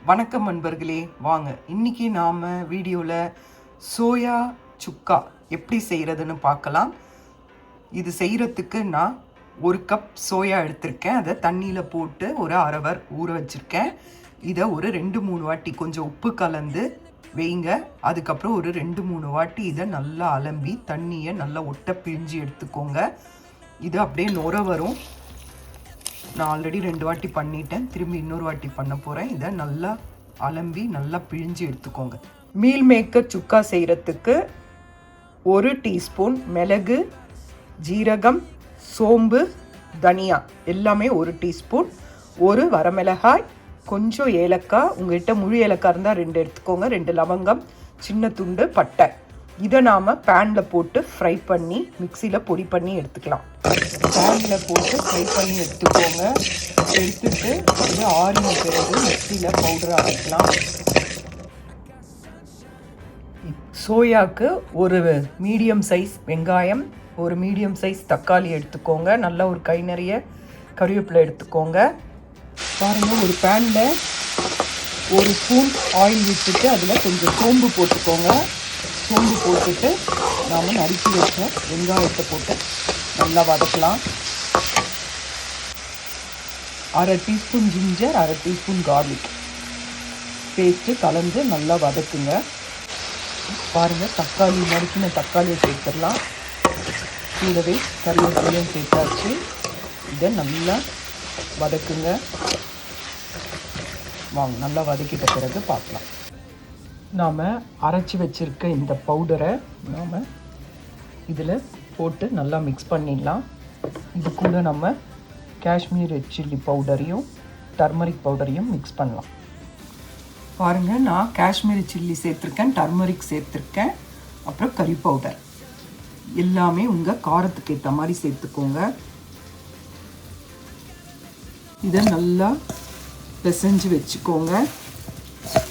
வணக்கம் நண்பர்களே, வாங்க இன்னைக்கு நாம் வீடியோவில் சோயா சுக்கா எப்படி செய்கிறதுன்னு பார்க்கலாம். இது செய்கிறதுக்கு நான் 1 கப் சோயா எடுத்திருக்கேன். அதை தண்ணியில் போட்டு ஒரு அரை ஹவர் ஊற வச்சுருக்கேன். இதை ஒரு 2-3 வாட்டி கொஞ்சம் உப்பு கலந்து வைங்க. அதுக்கப்புறம் ஒரு 2-3 வாட்டி இதை நல்லா அலம்பி தண்ணியை நல்லா ஒட்ட பிழிஞ்சு எடுத்துக்கோங்க. இது அப்படியே நுர வரும். நான் ஆல்ரெடி 2 வாட்டி பண்ணிட்டேன், திரும்பி இன்னொரு வாட்டி பண்ண போகிறேன். இதை நல்லா அலம்பி நல்லா பிழிஞ்சு எடுத்துக்கோங்க. மீல் மேக்கர் சுக்கா செய்கிறதுக்கு 1 டீஸ்பூன் மிளகு, ஜீரகம், சோம்பு, தனியா எல்லாமே 1 டீஸ்பூன், 1 வரமிளகாய், கொஞ்சம் ஏலக்காய், உங்கள்கிட்ட முழு ஏலக்காய் இருந்தால் 2 எடுத்துக்கோங்க, 2 லவங்கம், சின்ன துண்டு பட்டை. இதை நாம் பேனில் போட்டு ஃப்ரை பண்ணி மிக்சியில் பொடி பண்ணி எடுத்துக்கலாம். பேனில் போட்டு ஃப்ரை பண்ணி எடுத்துக்கோங்க. எடுத்துட்டு இது ஆறின பிறகு மிக்சியில் பவுடர் அரைக்கலாம். சோயாவுக்கு ஒரு மீடியம் சைஸ் வெங்காயம், ஒரு மீடியம் சைஸ் தக்காளி எடுத்துக்கோங்க. நல்லா ஒரு கை நிறைய கறிவேப்பிலை எடுத்துக்கோங்க. பாருங்கள், ஒரு பேனில் 1 ஸ்பூன் ஆயில் விட்டுட்டு அதில் கொஞ்சம் சோம்பு போட்டுக்கோங்க. சோம்பு போட்டுட்டு நாம் நறுக்கி வச்ச வெங்காயத்தை போட்டு நல்லா வதக்கலாம். அரை டீஸ்பூன் ஜிஞ்சர், அரை டீஸ்பூன் கார்லிக் பேஸ்ட்டு கலந்து நல்லா வதக்குங்க. பாருங்கள், தக்காளி நறுக்கின தக்காளியை சேர்த்துடலாம். கூடவே கறிவேப்பிலையும் சேர்த்தாச்சு. இதை நல்லா வதக்குங்க. வாங்க, நல்லா வதக்கிட்ட பிறகு பார்க்கலாம். நாம் அரைச்சி வச்சுருக்க இந்த பவுடரை நாம் இதில் போட்டு நல்லா மிக்ஸ் பண்ணிடலாம். இது கூட நம்ம காஷ்மீர் ரெட் சில்லி பவுடரையும் டர்மரிக் பவுடரையும் மிக்ஸ் பண்ணலாம். பாருங்கள், நான் காஷ்மீரி சில்லி சேர்த்துருக்கேன், டர்மரிக் சேர்த்துருக்கேன், அப்புறம் கறி பவுடர் எல்லாமே உங்கள் காரத்துக்கு ஏற்ற மாதிரி சேர்த்துக்கோங்க. இதை நல்லா பிசைஞ்சு வச்சுக்கோங்க.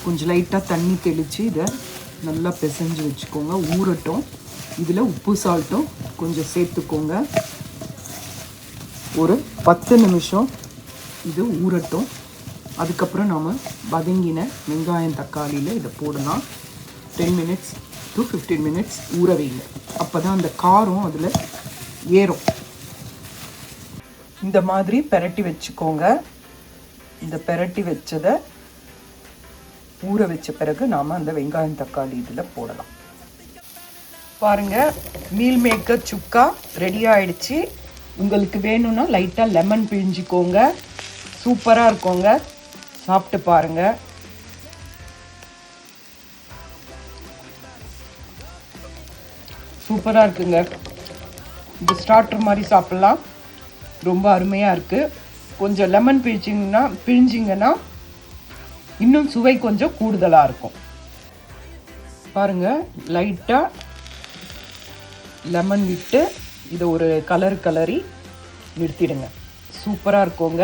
கொஞ்சம் லைட்டாக தண்ணி தெளித்து இதை நல்லா பிசைஞ்சு வச்சுக்கோங்க. ஊறட்டும். இதில் உப்பு சால்ட்டும் கொஞ்சம் சேர்த்துக்கோங்க. ஒரு 10 நிமிஷம் இது ஊறட்டும். அதுக்கப்புறம் நாம் வதங்கின வெங்காயம் தக்காளியில் இதை போடலாம். 10 மினிட்ஸ் to 15 மினிட்ஸ் ஊற வைங்க. அப்போ தான் அந்த காரம் அதில் ஏறும். இந்த மாதிரி பெரட்டி வச்சுக்கோங்க. இந்த பெரட்டி வச்சதை ஊற வச்ச பிறகு நாம் அந்த வெங்காயம் தக்காளி இதில் போடலாம். பாருங்கள், மீல் மேக்கர் சுக்கா ரெடி ஆகிடுச்சு. உங்களுக்கு வேணும்னா லைட்டாக லெமன் பிழிஞ்சிக்கோங்க. சூப்பராக இருக்குங்க, சாப்பிட்டு பாருங்கள். சூப்பராக இருக்குங்க. இது ஸ்டார்டர் மாதிரி சாப்பிட்லாம். ரொம்ப அருமையாக இருக்குது. கொஞ்சம் லெமன் பிழிஞ்சிங்கன்னா இன்னும் சுவை கொஞ்சம் கூடுதலாக இருக்கும். பாருங்கள், லைட்டாக லெமன் விட்டு இதை ஒரு கலரி நிறுத்திடுங்க. சூப்பராக இருக்குங்க.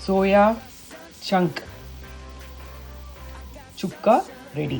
சோயா சங்க் சுக்கா ரெடி.